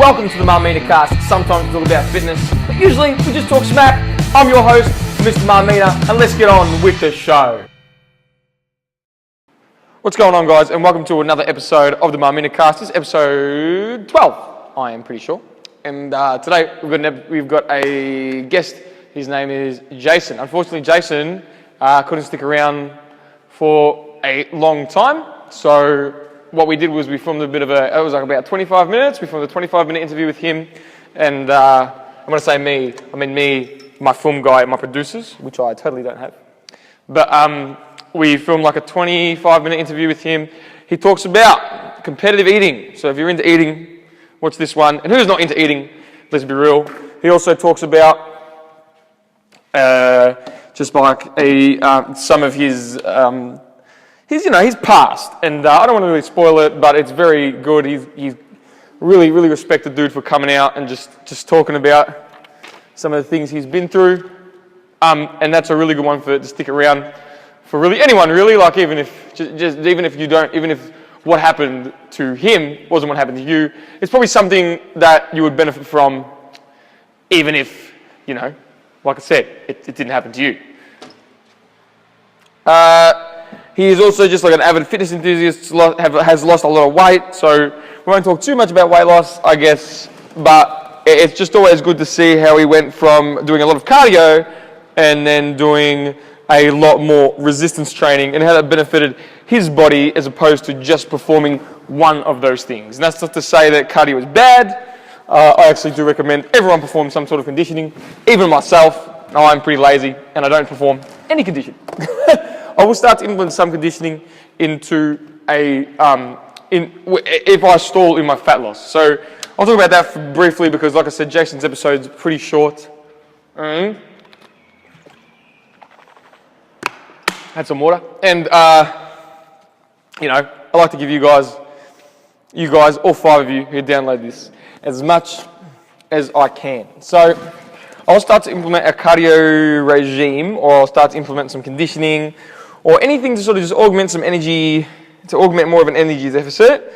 Welcome to the Marmina Cast. Sometimes we talk about fitness, but usually we just talk smack. I'm your host, Mr. Marmina, and let's get on with the show. What's going on, guys, and welcome to another episode of the Marmina Cast. This is episode 12, I am pretty sure. And today we've got a guest. His name is Jason. Unfortunately, Jason couldn't stick around for a long time, so what we did was we filmed it was like about 25 minutes. We filmed a 25-minute interview with him, and I'm going to say me, my film guy, my producers, which I totally don't have. But we filmed like a 25-minute interview with him. He talks about competitive eating. So if you're into eating, watch this one. And who's not into eating? Let's be real. He also talks about just like some of his past, and I don't want to really spoil it, but it's very good. He's really respected dude for coming out and just talking about some of the things he's been through, and that's a really good one to stick around for really anyone, really. Like even if what happened to him wasn't what happened to you, it's probably something that you would benefit from, even if like I said, it didn't happen to you. He is also just like an avid fitness enthusiast, has lost a lot of weight, so we won't talk too much about weight loss, I guess, but it's just always good to see how he went from doing a lot of cardio and then doing a lot more resistance training and how that benefited his body as opposed to just performing one of those things. And that's not to say that cardio is bad. I actually do recommend everyone perform some sort of conditioning, even myself. I'm pretty lazy and I don't perform any conditioning. I will start to implement some conditioning into if I stall in my fat loss. So I'll talk about that briefly because, like I said, Jason's episode is pretty short. Had some water, and I like to give you guys, all 5 of you who download this, as much as I can. So I'll start to implement a cardio regime, or I'll start to implement some conditioning, or anything to sort of just augment some energy, to augment more of an energy deficit,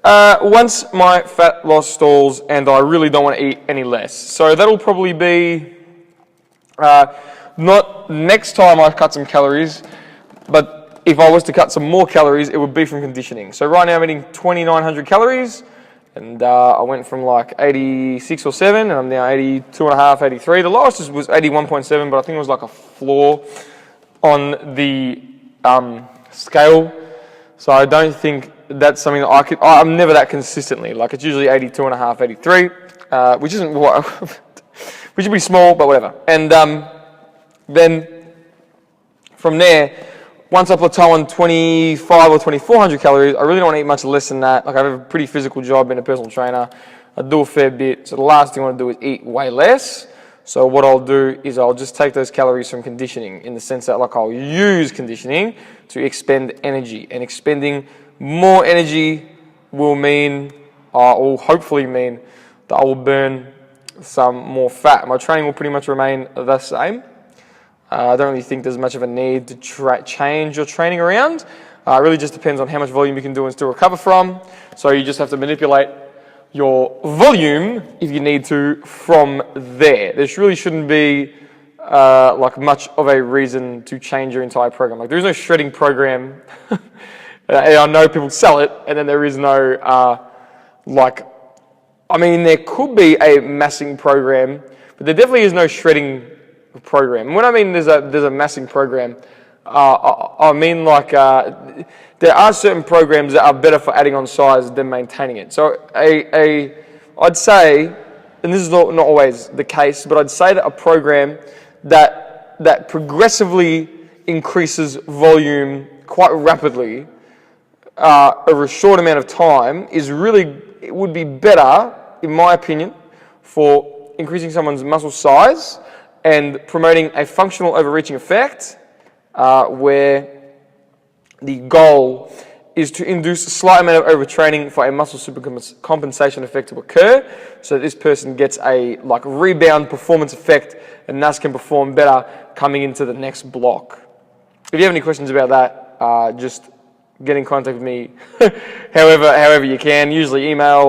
once my fat loss stalls and I really don't want to eat any less. So that'll probably be not next time I cut some calories, but if I was to cut some more calories, it would be from conditioning. So right now I'm eating 2,900 calories, and I went from like 86 or 7, and I'm now 82 and a half, 83. The lowest was 81.7, but I think it was like a floor on the scale. So I don't think that's something that I'm never that consistently. Like it's usually 82 and a half, 83, which isn't what, which would be small, but whatever. And then from there, once I plateau on 25 or 2,400 calories, I really don't want to eat much less than that. Like I have a pretty physical job, being a personal trainer. I do a fair bit. So the last thing I want to do is eat way less. So what I'll do is I'll just take those calories from conditioning, in the sense that like I'll use conditioning to expend energy, and expending more energy will hopefully mean that I will burn some more fat. My training will pretty much remain the same. I don't really think there's much of a need to change your training around. It really just depends on how much volume you can do and still recover from. So you just have to manipulate your volume, if you need to, from there. There really shouldn't be like much of a reason to change your entire program. Like there's no shredding program. I know people sell it, and then there is no there could be a massing program, but there definitely is no shredding program. And when I mean there's a massing program, I mean like there are certain programs that are better for adding on size than maintaining it. So I'd say, and this is not always the case, but I'd say that a program that progressively increases volume quite rapidly over a short amount of time it would be better, in my opinion, for increasing someone's muscle size and promoting a functional overreaching effect, where the goal is to induce a slight amount of overtraining for a muscle supercompensation effect to occur, so that this person gets a rebound performance effect and thus can perform better coming into the next block. If you have any questions about that, just get in contact with me however you can. Usually email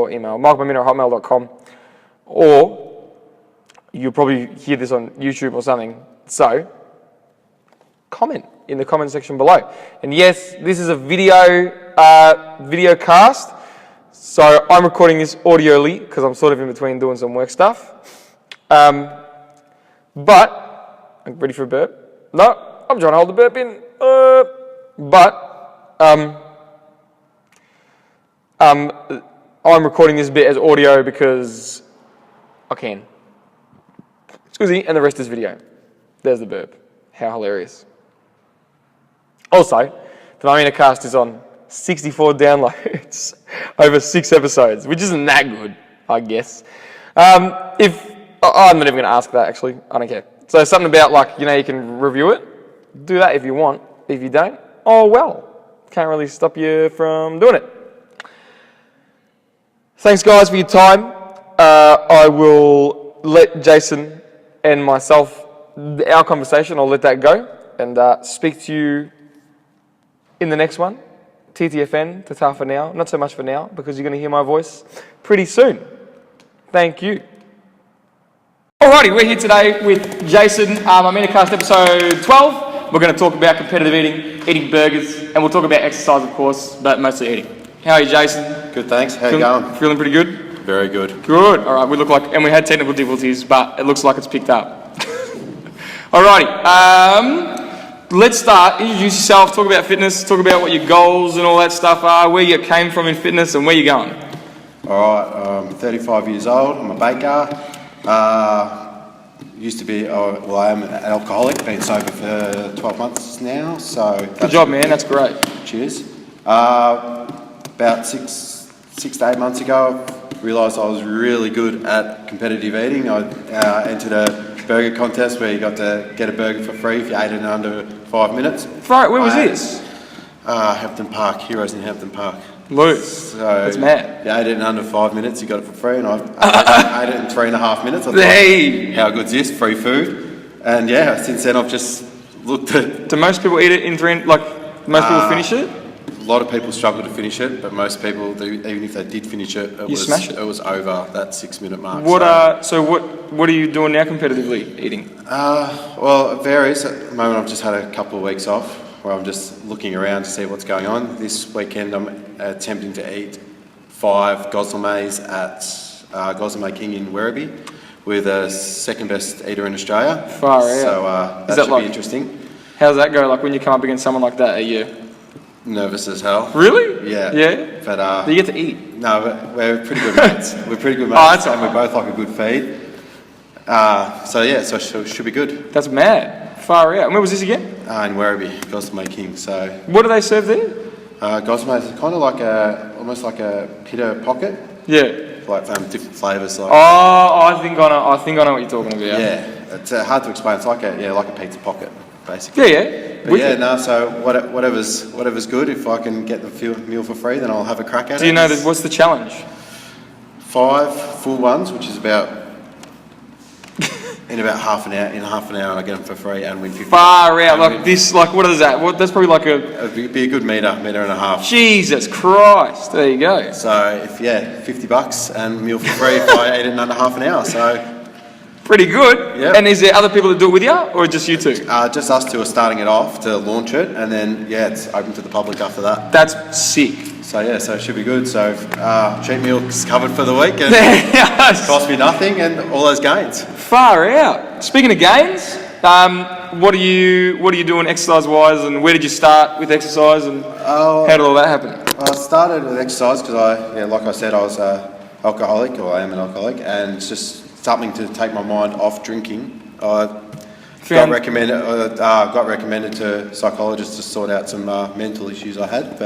markmamina@hotmail.com, or you'll probably hear this on YouTube or something. So comment in the comment section below. And yes, this is a video cast, so I'm recording this audioly because I'm sort of in between doing some work stuff. But I'm ready for a burp. No, I'm trying to hold the burp in. I'm recording this bit as audio because I can. Excuse me, and the rest is video. There's the burp. How hilarious. Also, the Mamina cast is on 64 downloads over 6 episodes, which isn't that good, I guess. I'm not even going to ask that, actually. I don't care. So something about, like, you can review it. Do that if you want. If you don't, oh well. Can't really stop you from doing it. Thanks, guys, for your time. I will let Jason and myself, our conversation, I'll let that go and speak to you in the next one. TTFN, Tata for now. Not so much for now, because you're going to hear my voice pretty soon. Thank you. Alrighty, we're here today with Jason, Mamina Cast episode 12. We're going to talk about competitive eating burgers, and we'll talk about exercise, of course, but mostly eating. How are you, Jason? Good, thanks. How you going? Feeling pretty good? Very good. Good. All right, we look like, and we had technical difficulties, but it looks like it's picked up. Alrighty, let's start. Introduce yourself, talk about fitness, talk about what your goals and all that stuff are, where you came from in fitness, and where you're going. All right, I'm 35 years old. I'm a baker. Used to be, I am an alcoholic, been sober for 12 months now, so... Good job, man, that's great. Cheers. About six to 8 months ago, I realised I was really good at competitive eating. I entered a burger contest where you got to get a burger for free if you ate it in under 5 minutes. Right, where was this? Hampton Park, Heroes in Hampton Park. Loose. So that's mad. You ate it in under 5 minutes, you got it for free, and I ate it in 3.5 minutes. I thought, hey! How good's this? Free food. And yeah, since then I've just looked at... Do most people eat it in most people finish it? A lot of people struggle to finish it, but most people do, even if they did finish it, it was over that 6 minute mark. What are you doing now competitively eating? Well, it varies. At the moment I've just had a couple of weeks off where I'm just looking around to see what's going on. This weekend I'm attempting to eat 5 Goslomays at Goslomay King in Werribee with a second best eater in Australia. Far out. So that should be interesting. How's that go? Like when you come up against someone like that, are you nervous as hell? Really? Yeah. Yeah? But do you get to eat? No, but we're pretty good mates. We're pretty good mates, and we both like a good feed. So it should be good. That's mad. Far out. And where was this again? In Werribee, Goslomay King. So what do they serve there? Goslomay is kind of like almost like a pita pocket. Yeah. Like different flavours. Like. Oh, I think I know what you're talking about. Yeah, it's hard to explain. It's like a pizza pocket, basically. Yeah. But so whatever's good. If I can get the meal for free, then I'll have a crack at it. Do you know what's the challenge? 5 full ones, which is about in about half an hour. In half an hour, and I get them for free and win 50. Far out, like this. Like what is that? That's probably like it'd be a good meter and a half. Jesus Christ! There you go. So $50 and meal for free if I ate it in under half an hour. So. Pretty good. Yeah. And is there other people that do it with you, or just you two? Just us two are starting it off to launch it, and then it's open to the public after that. That's sick. So it should be good. So cheap meal's covered for the week, and cost me nothing, and all those gains. Far out. Speaking of gains, what are you doing exercise wise, and where did you start with exercise, and how did all that happen? I started with exercise because like I said, I was alcoholic, or I am an alcoholic, and it's just something to take my mind off drinking. Got recommended to a psychologist to sort out some mental issues I had,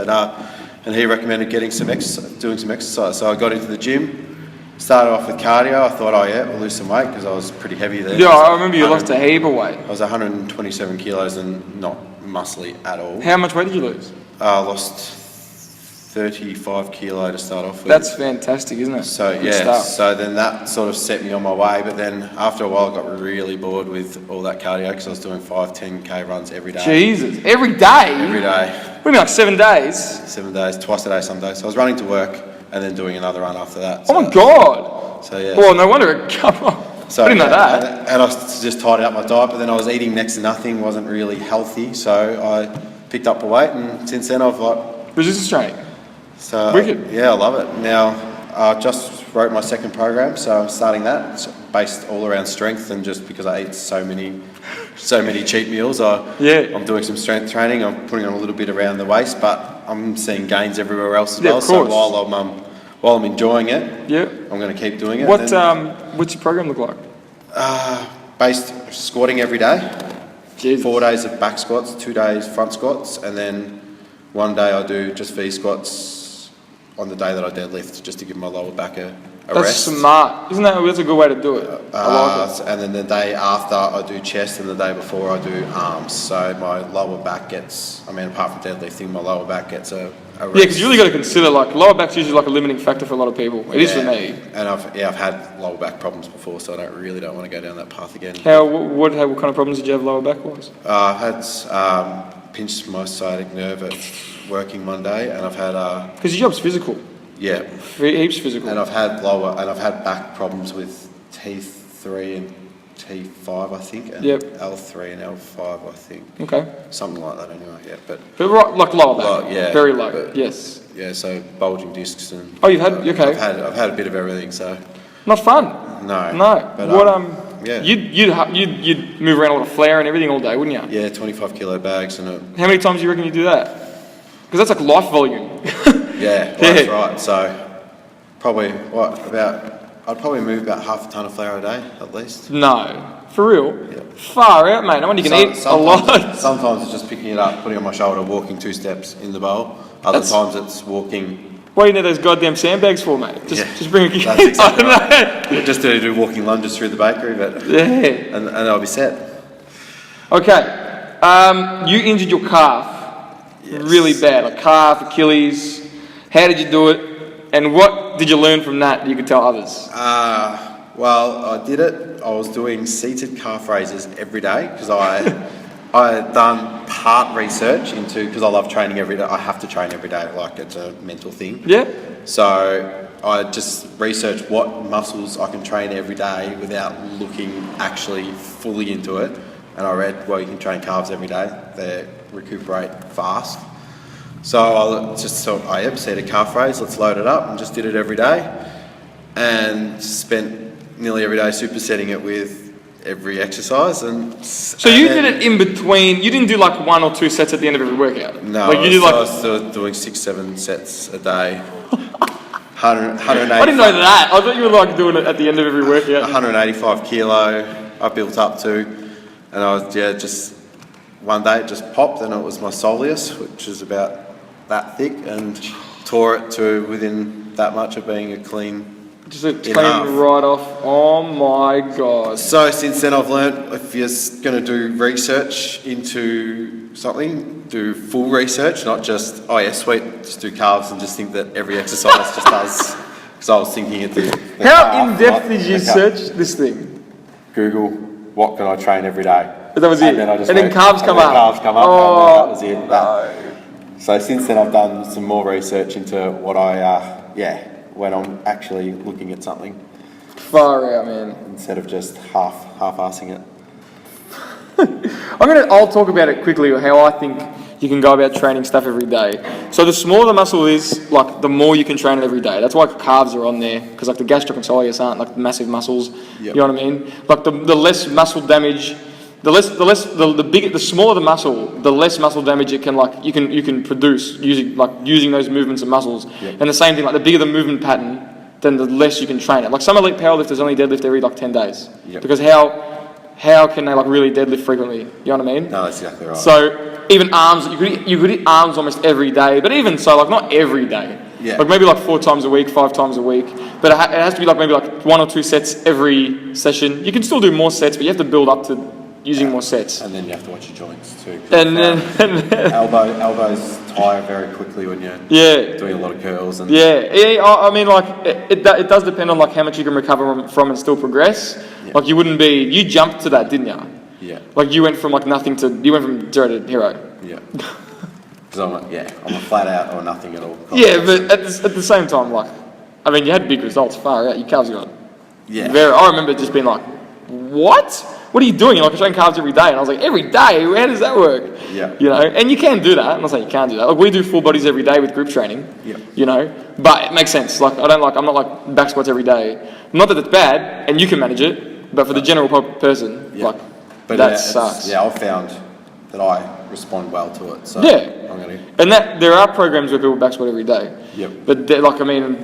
and he recommended doing some exercise. So I got into the gym, started off with cardio. I thought, we'll lose some weight because I was pretty heavy then. Yeah, I remember you lost a heap of weight. I was 127 kilos and not muscly at all. How much weight did you lose? I lost 35 kilo to start off with. That's fantastic, isn't it? So so then that sort of set me on my way, but then after a while I got really bored with all that cardio because I was doing 5-10k runs every day. Jesus, every day? Every day. What do you mean, like 7 days? 7 days, twice a day some days. So I was running to work and then doing another run after that. Oh my God. So yeah. Well, no wonder. Come on. So, I didn't know that. And I just tidied up my diet, but then I was eating next to nothing, wasn't really healthy. So I picked up the weight, and since then I've Resistance training. So Wicked. yeah, I love it. Now I just wrote my second program, so I'm starting that. It's based all around strength, and just because I eat so many cheat meals, I'm doing some strength training. I'm putting on a little bit around the waist, but I'm seeing gains everywhere else as well. Of course. So while I'm enjoying it, I'm going to keep doing it. What's your program look like? Based squatting every day. Jesus. 4 days of back squats, 2 days front squats, and then one day I do just V squats on the day that I deadlift, just to give my lower back a That's rest. smart. That's a good way to do it. I like it. And then the day after I do chest, and the day before I do arms. So my lower back gets, apart from deadlifting, my lower back gets a rest. Yeah, because you really got to consider, like, lower back's usually like a limiting factor for a lot of people. It is for me. And I've had lower back problems before, so I don't want to go down that path again. What kind of problems did you have lower back-wise? I've had pinched my sciatic nerve at working one day, and I've had because your job's physical. Yeah. Heaps physical. And I've had back problems with T3 and T5, I think, and L3 and L5, I think. Okay. Something like that, anyway. Yeah, but right, like lower back. Yeah, very low. Yes. Yeah, so bulging discs and. Oh, you've had okay. I've had a bit of everything, so. Not fun. No. But what Yeah. You'd move around a lot of flare and everything all day, wouldn't you? Yeah, 25 kilo bags and How many times do you reckon you do that? Because that's like life volume. Yeah, that's right. So probably I'd probably move about half a ton of flour a day at least. No, for real. Yeah. Far out, mate. I wonder you can eat a lot. Sometimes it's just picking it up, putting it on my shoulder, walking 2 steps in the bowl. Other times it's walking. What do you need those goddamn sandbags for, mate? Just bring a That's exactly right. Just to do walking lunges through the bakery, but and I'll be set. Okay, you injured your calf really bad, like calf, Achilles. How did you do it, and what did you learn from that you could tell others? Well, I did it. I was doing seated calf raises every day because I had done part research into, because I love training every day. I have to train every day, like it's a mental thing. Yeah. So I just researched what muscles I can train every day without looking actually fully into it. And I read, well, you can train calves every day. They recuperate fast. So I just thought, seated calf raise, let's load it up, and just did it every day. And spent nearly every day supersetting it with every exercise. So you did it in between, you didn't do like 1 or 2 sets at the end of every workout? No, like you did I was still doing 6-7 sets a day. 180. I didn't know that. I thought you were like doing it at the end of every workout. 185 kilo I built up to. And I was, just one day it just popped, and it was my soleus, which is about that thick, and tore it to within that much of being a clean. Just a clean right off. Oh my God. So since then I've learned, if you're going to do research into something, do full research, not just, sweet, just do calves and just think that every exercise just does. Because I was thinking at the How in depth did you search this thing? Google, what can I train every day? That was it. And then calves come up. Calves come up. Oh, and that was it. So since then I've done some more research into what when I'm actually looking at something. Far out, man. Instead of just half-assing it. I'll talk about it quickly, how I think you can go about training stuff every day. So the smaller the muscle is, like the more you can train it every day. That's why calves are on there, because like the gastro and soleus aren't like massive muscles. Yep. You know what I mean? Like the less muscle damage, the smaller the muscle, the less muscle damage it can you can produce using those movements of muscles. Yep. And the same thing, like the bigger the movement pattern, then the less you can train it. Like some elite powerlifters only deadlift every 10 days. Yep. Because how can they really deadlift frequently? You know what I mean? No, that's exactly right. So even arms, you could hit arms almost every day, but even so, not every day. Yeah. Like maybe 4 times a week, 5 times a week. But it has to be maybe 1 or 2 sets every session. You can still do more sets, but you have to build up to using more sets. And then you have to watch your joints too. And then elbows tire very quickly when you're doing a lot of curls. And it does depend on how much you can recover from and still progress. Yeah. You jumped to that, didn't you? Yeah. You went from nothing to, you went from 0 to hero. Yeah. Because I'm a flat out or nothing at all. Yeah, but at the same time, like, I mean, you had big results, far out. Your calves got I remember just being like, what? What are you doing? You're like, I'm showing carbs every day. And I was like, every day? How does that work? Yeah. You know, and you can do that. I'm not saying you can't do that. Like, we do full bodies every day with group training. Yeah. You know, but it makes sense. Like, I'm not like back squats every day. Not that it's bad, and you can manage it, but for the general person, like, but that sucks. Yeah, I've found that I respond well to it. So yeah. I'm gonna... And that there are programs where people back squat every day. Yep. But like, I mean,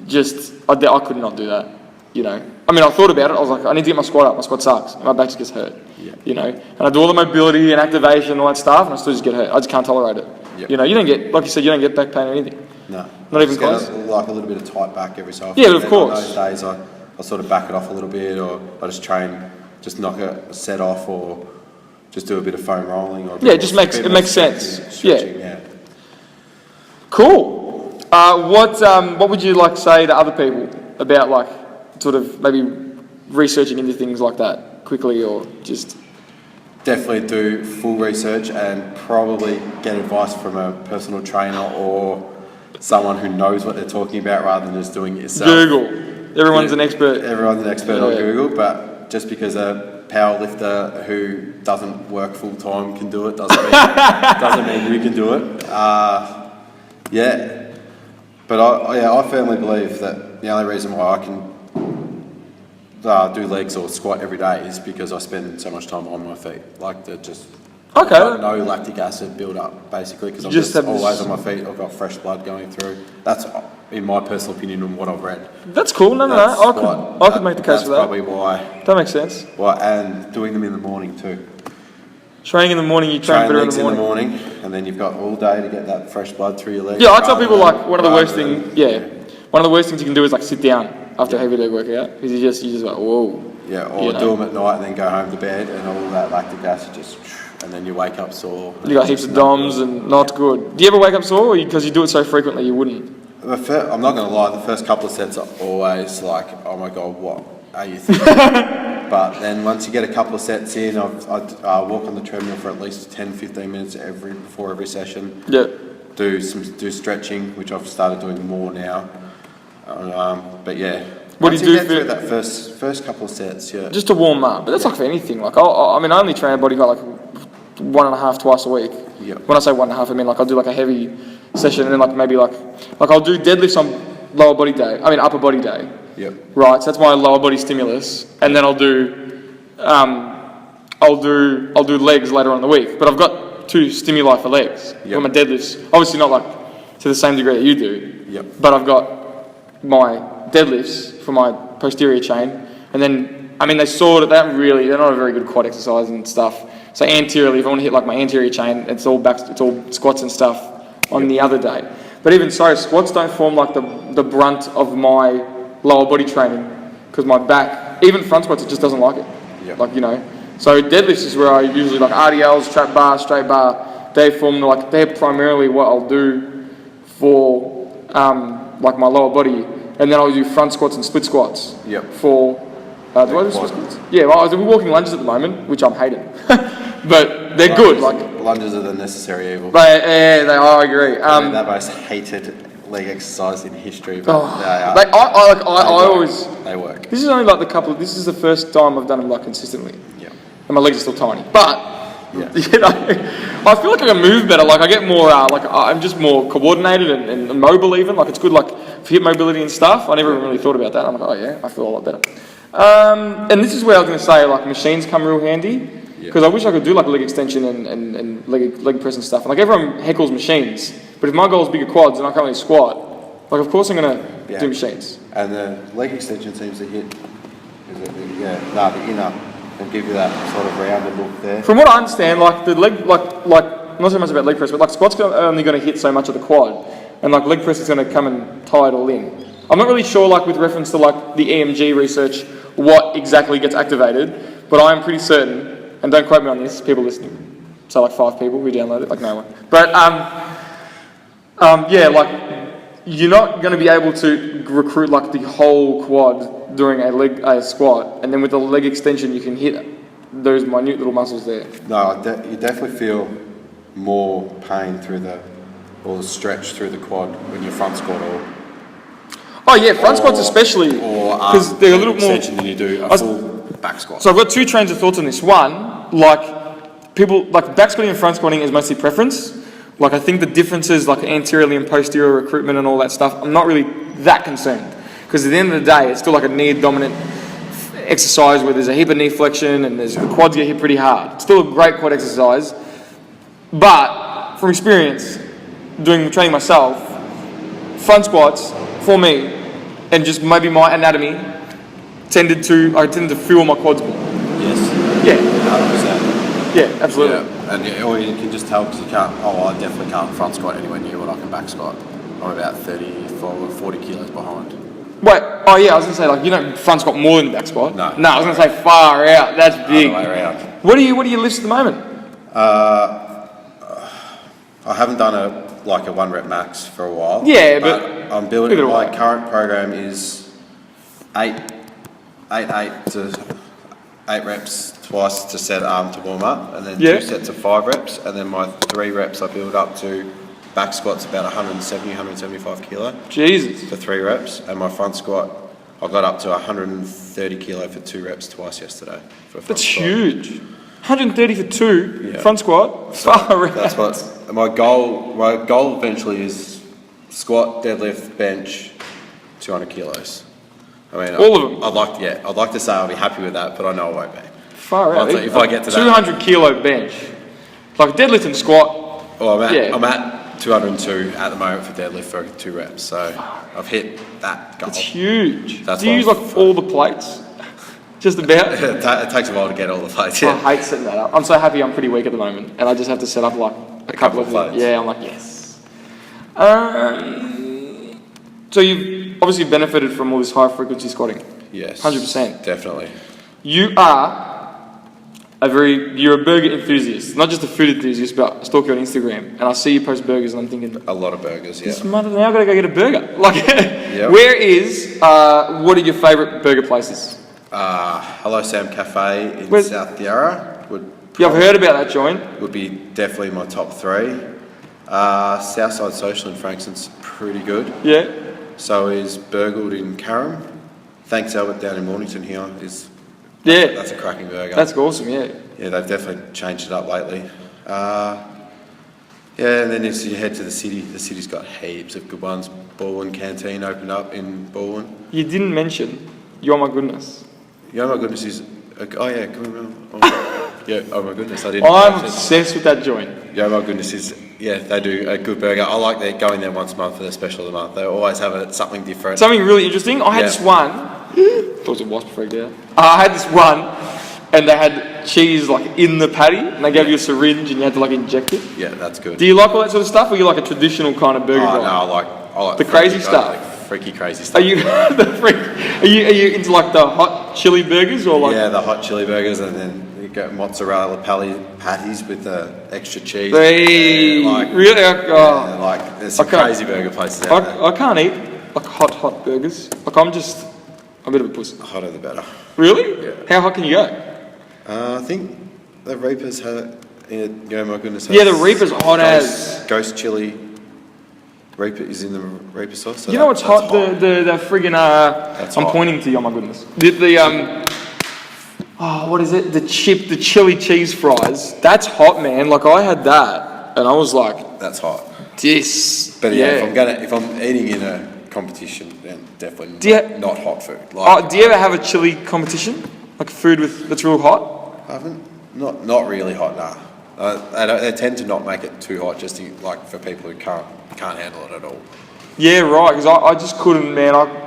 I could not do that. You know, I mean, I thought about it. I was like, I need to get my squat up. My squat sucks. My back just gets hurt. Yeah. You know, and I do all the mobility and activation and all that stuff, and I still just get hurt. I just can't tolerate it. Yep. You know, you don't get, like you said, you don't get back pain or anything. No. Not even close. Like a little bit of tight back every so often. Yeah, but of course. On those days, I sort of back it off a little bit, or I just knock a set off, or just do a bit of foam rolling. Or Yeah, it makes sense. Stretching, yeah. Cool. What would you like say to other people about, like, sort of maybe researching into things like that quickly, or just... Definitely do full research and probably get advice from a personal trainer or someone who knows what they're talking about rather than just doing it yourself. Google. Everyone's an expert. Everyone's an expert on Google, but just because a power lifter who doesn't work full time can do it doesn't mean you can do it. But I firmly believe that the only reason why I can do legs or squat every day is because I spend so much time on my feet. Like, they're just no lactic acid build up, basically, because I'm just always on my feet. I've got fresh blood going through. That's, in my personal opinion, and what I've read. That's cool. No. I could make the case for that. That's probably why. That makes sense. Why, and doing them in the morning too. Training in the morning, you train better in the morning. And then you've got all day to get that fresh blood through your legs. Yeah, I tell people, like, one of the worst things you can do is, like, sit down after a heavy leg workout, because you just like, whoa. Yeah, or do them at night and then go home to bed, and all that lactic acid just, and then you wake up sore. You got heaps of DOMs and not good. Do you ever wake up sore, because you do it so frequently you wouldn't? I'm not going to lie, the first couple of sets are always like, oh my god, what are you thinking? But then once you get a couple of sets in, I walk on the treadmill for at least 10-15 minutes before every session. Yeah. Do stretching, which I've started doing more now. But yeah. What do you do for that first couple of sets? Yeah. Just to warm up, but that's like for anything. Like, I only train a bodyguard like 1.5 twice a week. Yeah. When I say 1.5, I mean like I'll do like a heavy session, and then like maybe like I'll do deadlifts on upper body day. Yep. Right. So that's my lower body stimulus, and then I'll do legs later on in the week. But I've got 2 stimuli for legs. Yep. For my deadlifts, obviously not like to the same degree that you do. Yep. But I've got my deadlifts for my posterior chain, and then they're not a very good quad exercise and stuff. So anteriorly, if I want to hit like my anterior chain, it's all squats and stuff on the other day. But even so, squats don't form like the brunt of my lower body training, because my back, even front squats, it just doesn't like it. Yep. Like, you know, so deadlifts is where I usually like RDLs, trap bar, straight bar. They're primarily what I'll do for like my lower body. And then I'll do front squats and split squats. Yep. For do I do split squats? Yeah, well, we're walking lunges at the moment, which I'm hating, but they're good. Like, lunges are the necessary evil. They are. I agree. They're the most hated leg exercise in history. But they work. This is only like this is the first time I've done them like consistently. Yeah. And my legs are still tiny, but. Yeah. You know, I feel like I can move better. Like I get more, I'm just more coordinated and mobile. Even like it's good, like for hip mobility and stuff. I never really thought about that. I'm like, oh yeah, I feel a lot better. And this is where I was going to say, like, machines come real handy, because I wish I could do like leg extension and leg press and stuff. And like everyone heckles machines, but if my goal is bigger quads and I can't really squat, like of course I'm going to do machines. And the leg extension seems to hit, the inner. And give you that sort of rounded look there. From what I understand, like the leg, like not so much about leg press, but like squats are only going to hit so much of the quad, and like leg press is going to come and tie it all in. I'm not really sure, like with reference to like the EMG research, what exactly gets activated, but I am pretty certain, and don't quote me on this, people listening, so like 5 people who download it, like no one. But like you're not going to be able to recruit like the whole quad during a squat, and then with the leg extension you can hit those minute little muscles there. No, you definitely feel more pain through the stretch through the quad when you front squat Oh yeah, front squats especially, or because they're a little more extension than you do a full back squat. So I've got two trains of thoughts on this. One, like people like back squatting and front squatting is mostly preference. Like I think the differences like anteriorly and posterior recruitment and all that stuff, I'm not really that concerned. Because at the end of the day, it's still like a knee dominant exercise where there's a heap of knee flexion and the quads get hit pretty hard. It's still a great quad exercise. But from experience, doing training myself, front squats for me, and just maybe my anatomy, I tended to feel my quads more. Yes. Yeah. 100%. Yeah, absolutely. Yeah. And or you can just tell because you can't. Oh, I definitely can't front squat anywhere near what I can back squat. I'm about 34 or 40 kilos behind. Wait, oh yeah, I was going to say, like, you don't front squat more than back squat. No. I was going to say far out. That's big. Other way around. What are you lifts at the moment? I haven't done a 1 rep max for a while. Yeah, but I'm building. give it a My while. current program is 8 reps twice to set arm to warm up, and then 2 sets of 5 reps, and then my 3 reps I build up to back squats about 175 kilo Jesus. for 3 reps, and my front squat I got up to 130 kilo for 2 reps twice yesterday. For a front That's squat. huge. 130 for 2, Yeah. front squat. Far out. That's what my goal. My goal eventually is squat, deadlift, bench, 200 kilos. I mean, All of them? I'd like to say I'll be happy with that, but I know I won't be. Far out. If I get to that, 200 kilo bench. Like deadlift and squat. well, Yeah. I'm at 202 at the moment for deadlift for 2 reps, so I've hit that goal. It's huge. That's Do you use what like all the plates? Just about? It takes a while to get all the plates. I Yeah. hate setting that up. I'm so happy I'm pretty weak at the moment, and I just have to set up like a couple of plates. Yeah, I'm like, yes. So you've obviously benefited from all this high frequency squatting. Yes. 100%. Definitely. You're a burger enthusiast, not just a food enthusiast, but I stalk you on Instagram, and I see you post burgers, and I'm thinking, A lot of burgers. Yeah. this mother, now I've got to go get a burger. Like, Yep. what are your favourite burger places? Hello Sam Cafe in Where's- South Yarra Yeah, I've heard about that joint. would be definitely my top 3. Southside Social in Frankston's pretty good. Yeah. So is Burgled in Carrum. Thanks Albert down in Mornington here is Yeah. that's a cracking burger. That's awesome, yeah. Yeah, they've definitely changed it up lately. Yeah, and then if you head to the city's got heaps of good ones. Baldwin Canteen opened up in Baldwin. You didn't mention You're My Goodness. Yeah, my goodness is. Oh yeah, come on. Yeah, oh my goodness, I didn't. I'm obsessed with that joint. Yeah, my goodness is. Yeah, they do a good burger. I like going there once a month for their special of the month. They always have something different. Something really interesting. I had Yeah. this one. Thought it was a wasp freaked out. I had this one, and they had cheese like in the patty, and they gave you a syringe, and you had to like inject it. Yeah, that's good. Do you like all that sort of stuff, or you like a traditional kind of burger Oh, no, guy? I like The freaky crazy stuff. like freaky crazy Are stuff. you the freak? Are you into like the hot chili burgers or like? Yeah, the hot chili burgers, and then you get mozzarella patties with the extra cheese. They Yeah, like, really? yeah, like there's some I can't- crazy burger places out there. I can't eat like hot burgers. Like I'm just a bit of a pussy. The hotter the better. Really? Yeah. How hot can you go? I think the Reapers had. Yeah, my goodness. Yeah, the Reaper's hot as. Ghost chili. Reaper is in the Reaper sauce. So You know what's that's hot? The friggin' I'm hot. pointing to you. Oh my goodness. What is it? The chili cheese fries. That's hot, man. Like I had that, and I was like, That's hot. this. But yeah, if I'm eating in a competition, then definitely Do you- not hot food. Like, Do you ever have a chili competition? Like food that's real hot? I haven't. Not really hot. Nah. They tend to not make it too hot, just for people who can't handle it at all. Yeah, right. Because I just couldn't, man.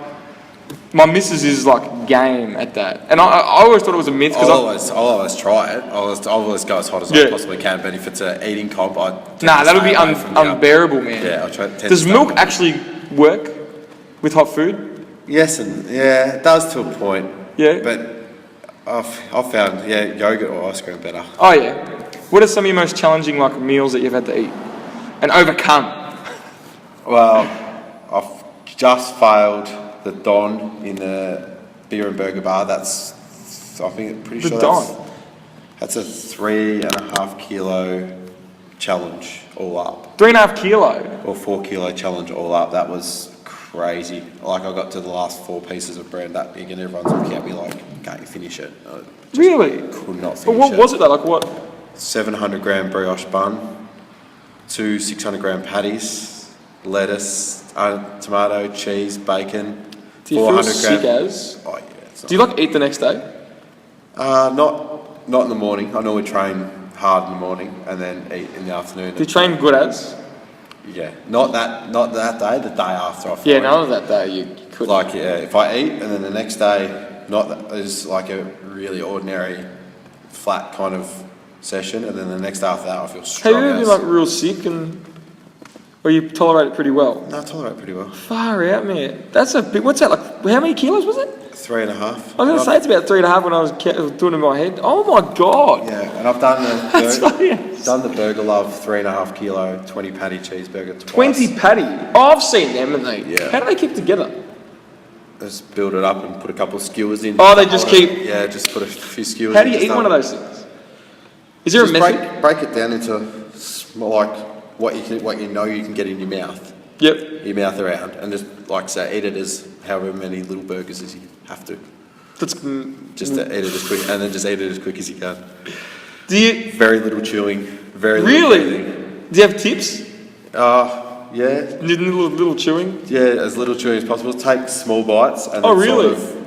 My missus is like game at that, and I always thought it was a myth I'll because always try it. I'll always go as hot as Yeah. I possibly can. But if it's an eating comp, I tend to that would stay be away from the unbearable, man. Yeah, I try. Does milk actually work with hot food? Yes, and yeah, it does to a point. Yeah. But I've found yogurt or ice cream better. Oh yeah. What are some of your most challenging like meals that you've had to eat and overcome? Well, I've just failed the Don in the beer and burger bar. That's I think pretty The sure Don? that's a 3.5 kilo challenge all up, 3.5 kilo. or 4 kilo challenge all up. That was crazy. Like I got to the last 4 pieces of bread that big, and everyone's looking at me like, "Can't you finish it?" I just Really? could not But finish what it. was it though? Like what? 700 gram brioche bun, 2 600 gram patties, lettuce, tomato, cheese, bacon. Do you feel sick as? Oh yeah. It's Do you like eat the next day? not in the morning. I normally train hard in the morning and then eat in the afternoon. Do you train good as? Yeah, not that day. The day after I fight. Yeah, none of that day you could. Like if I eat and then the next day, not that is like a really ordinary, flat kind of session, and then the next day after that I feel Have strong. you ever been like real sick or you tolerate it pretty well? No, I tolerate pretty well. Far out, man. That's a big. What's that like? How many kilos was it? 3.5. I was gonna say it's about 3.5 when I was doing it in my head. Oh my god. Yeah, and I've done That's funny. the Burger Love 3.5 kilo 20 patty cheeseburger twice. 20 patty. Oh, I've seen them, and they. Yeah. How do they keep together? Just build it up and put a couple of skewers in. Oh, they just keep. Yeah, just put a few skewers. How do in, you just eat one of those things? Is there a Just method? break it down into small, like what you know you can get in your mouth. Yep. Your mouth around, and just like say, eat it as however many little burgers as you have to. That's. Just to eat it as quick, and then just eat it as quick as you can. Do you Very little chewing. Very little really? breathing. Do you have tips? Yeah. Little chewing. Yeah, as little chewing as possible. Take small bites, and Oh, then really? Sort of,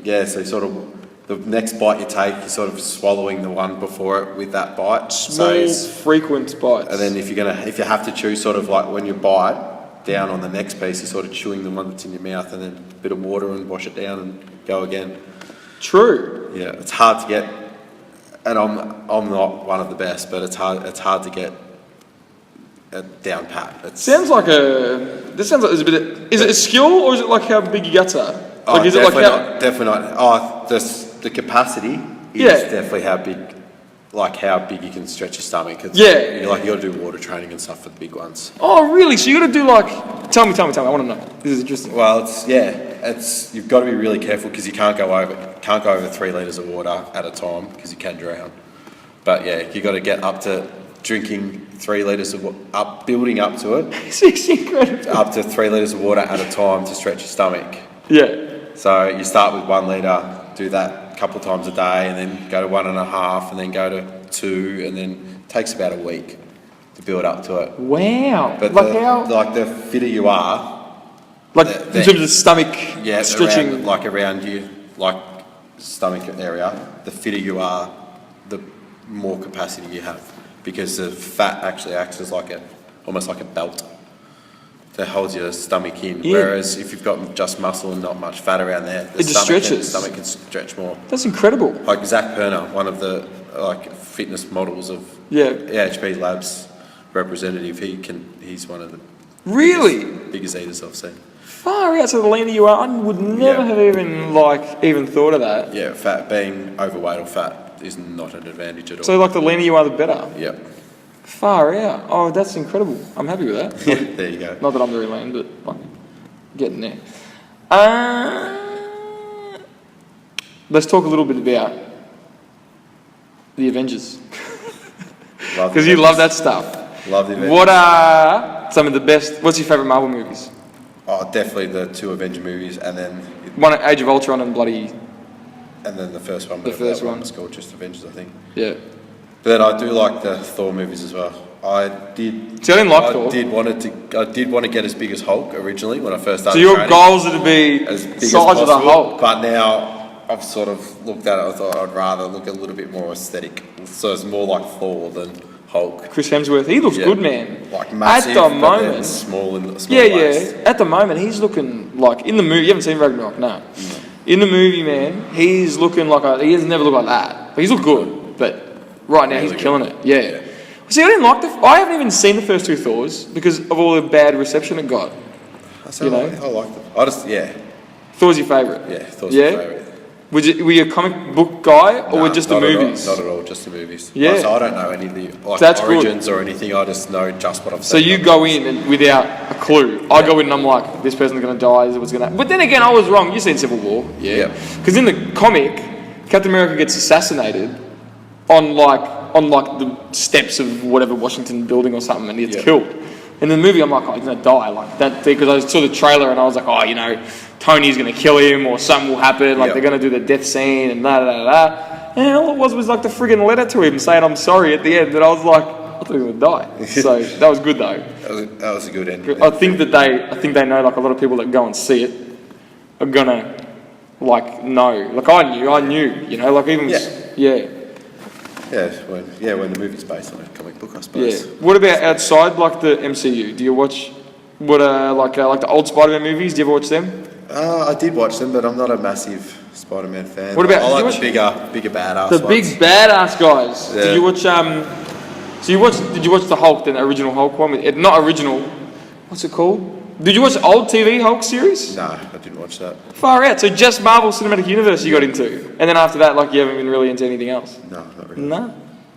yeah, so sort of the next bite you take, you're sort of swallowing the one before it with that bite. Small, frequent bites. And then if you have to chew, sort of like when you bite down on the next piece, you're sort of chewing the one that's in your mouth, and then a bit of water and wash it down and go again. True. Yeah, it's hard to get, and I'm not one of the best, but it's hard to get down pat. Sounds like this sounds like there's a bit of, is it a skill or is it like how big your guts are? Oh, Like is it like how, definitely not. Oh, the capacity is Yeah. definitely how big you can stretch your stomach. It's, Yeah. you got to do water training and stuff for the big ones. Oh really? So you got to do like tell me I want to know. This is interesting. Well, you've got to be really careful because you can't go over 3 litres of water at a time because you can drown. But yeah, you got to get up to drinking 3 litres of building up to it, It's incredible. up to 3 litres of water at a time to stretch your stomach. Yeah. So you start with 1 litre, do that a couple of times a day, and then go to 1.5, and then go to 2, and then it takes about a week to build up to it. Wow. But Like the fitter you are, like the- in terms of stomach stretching. around you, like stomach area, the fitter you are, the more capacity you have, because the fat actually acts as almost like a belt that holds your stomach in. Yeah. Whereas if you've got just muscle and not much fat around there, It just stretches. The stomach can stretch more. That's incredible. Like Zach Perner, one of the fitness models of Yeah. AHP Labs representative, he's one of the Really? biggest eaters I've seen. Far out. So the leaner you are, I would never Yeah. have even thought of that. Yeah, being overweight or fat is not an advantage at all. So like the leaner you are, the better. Yeah. Far out. Oh, that's incredible. I'm happy with that. There you go. Not that I'm very lean, but like, getting there. Let's talk a little bit about the Avengers. Because you love that stuff. Love the Avengers. What are some of the best? What's your favourite Marvel movies? Oh, definitely the 2 Avenger movies, and then One, Age of Ultron and bloody the first one. The whatever first that one. was called, just Avengers, I think. yeah. But then I do like the Thor movies as well. I did. See, I didn't like Thor. I did want to get as big as Hulk originally when I first started. So your training, goals are to be as big size as of the possible, Hulk. But now I've sort of looked at it. I thought I'd rather look a little bit more aesthetic. So it's more like Thor than Hulk. Chris Hemsworth, he looks Yeah. good, man. Like massive, At the but then moment, small in the small yeah. waist. At the moment, he's looking like in the movie. You haven't seen Ragnarok, no. In the movie, man, he's looking like he has never looked like that. But he's looked good, but right now Really he's killing good. it. Yeah. See, I didn't like I haven't even seen the first 2 Thors because of all the bad reception it got. So You know? I like them. Thor's your favourite. Yeah, Thor's Yeah? my favourite. Were you a comic book guy or were just the Not at all, movies? not at all, just the movies. Yeah. So I don't know any of the That's good. origins or anything. I just know just what I've So seen. you go in and without a clue. I go in and I'm like, this person's going to die. This is what's going to. But then again, I was wrong. You've seen Civil War, yeah? Yeah. Because in the comic, Captain America gets assassinated on like on like the steps of whatever Washington building or something, and he gets Yeah. killed. In the movie, I'm like, oh, he's gonna die, like that, because I saw the trailer and I was like, oh, you know, Tony's gonna kill him or something will happen, like Yeah. they're gonna do the death scene and da da da da. And all it was like the friggin' letter to him saying I'm sorry at the end, and I was like, I thought he was gonna die. So that was good though. That was a good end. I think they know, like a lot of people that go and see it are gonna like know. Like I knew, you know, like even yeah. When the movie's based on a comic book, I suppose. Yeah. What about outside, like the MCU? Do you watch like the old Spider-Man movies? Do you ever watch them? I did watch them, but I'm not a massive Spider-Man fan. What about- I did you like the bigger badass The ones. big badass guys. Yeah. Did you watch Did you watch the Hulk, the original Hulk one? Not original. What's it called? Did you watch the old TV Hulk series? No, I didn't watch that. Far out. So just Marvel Cinematic Universe you got into, and then after that, like you haven't been really into anything else. No, not really. No.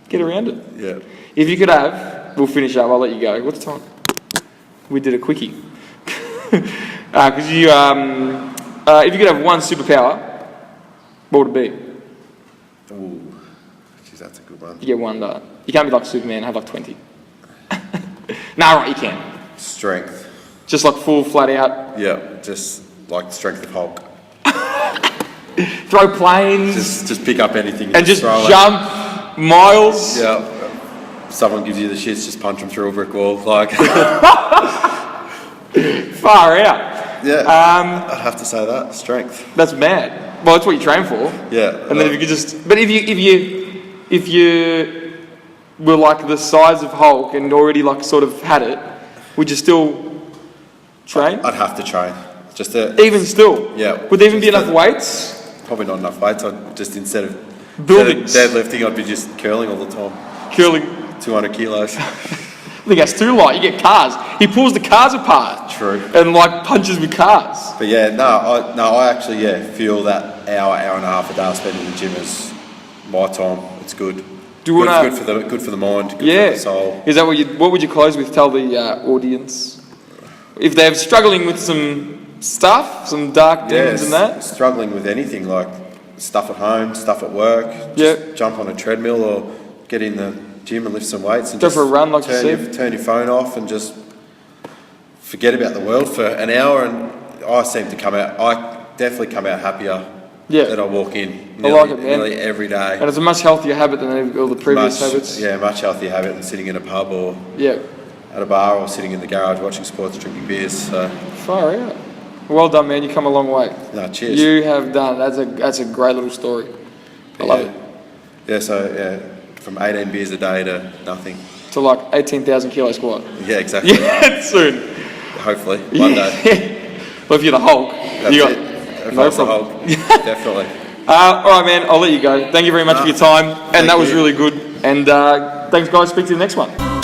Get around it. Yeah. If you could have, we'll finish up. I'll let you go. What's the time? We did a quickie. Because you, if you could have one superpower, what would it be? Ooh, geez, that's a good one. You get one. You can't be like Superman and have like 20. Nah, right, you can. Strength. Just like full, flat out. Yeah, just like the strength of Hulk. Throw planes Just pick up anything and just throw it. jump miles. Yeah. Someone gives you the shits, just punch them through a brick wall. Like. Far out. Yeah. I'd have to say that strength. That's mad. Well, that's what you train for. Yeah. And then if you could just, but if you were like the size of Hulk and already like sort of had it, would you still train? I'd have to train. Just to, Even still. Yeah. Would there even be enough weights? Probably not enough weights. I'd just instead of Buildings. deadlifting, I'd be just curling all the time. Curling. 200 kilos. I think that's too light. You get cars. He pulls the cars apart. True. And like punches with cars. But yeah, I actually feel that hour and a half a day I spend in the gym is my time. It's good. Do you wanna? Good for the mind. Good Yeah. for the soul. Is that what would you close with? Tell the audience if they're struggling with some stuff, some dark demons and that. Struggling with anything like stuff at home, stuff at work. Yeah. Just jump on a treadmill or get in the gym and lift some weights and Go just for a run, like you said. turn your phone off and just forget about the world for an hour. And I definitely come out happier. Yeah. That I walk in I like it, man. nearly every day. And it's a much healthier habit than all the previous habits. Yeah, much healthier habit than sitting in a pub or Yeah. at a bar or sitting in the garage watching sports, drinking beers. So, Far out. Well done, man. You come a long way. no, cheers. You have done. That's a great little story. I love it. Yeah, so from 18 beers a day to nothing. To like 18,000 kilo squat. Yeah, exactly. Yeah, soon. Hopefully, one day. Well, if you're the Hulk, That's you got it. If no I was the problem. Hulk, definitely. All right, man. I'll let you go. Thank you very much for your time, and thank that was you. really good. And thanks, guys. Speak to you the next one.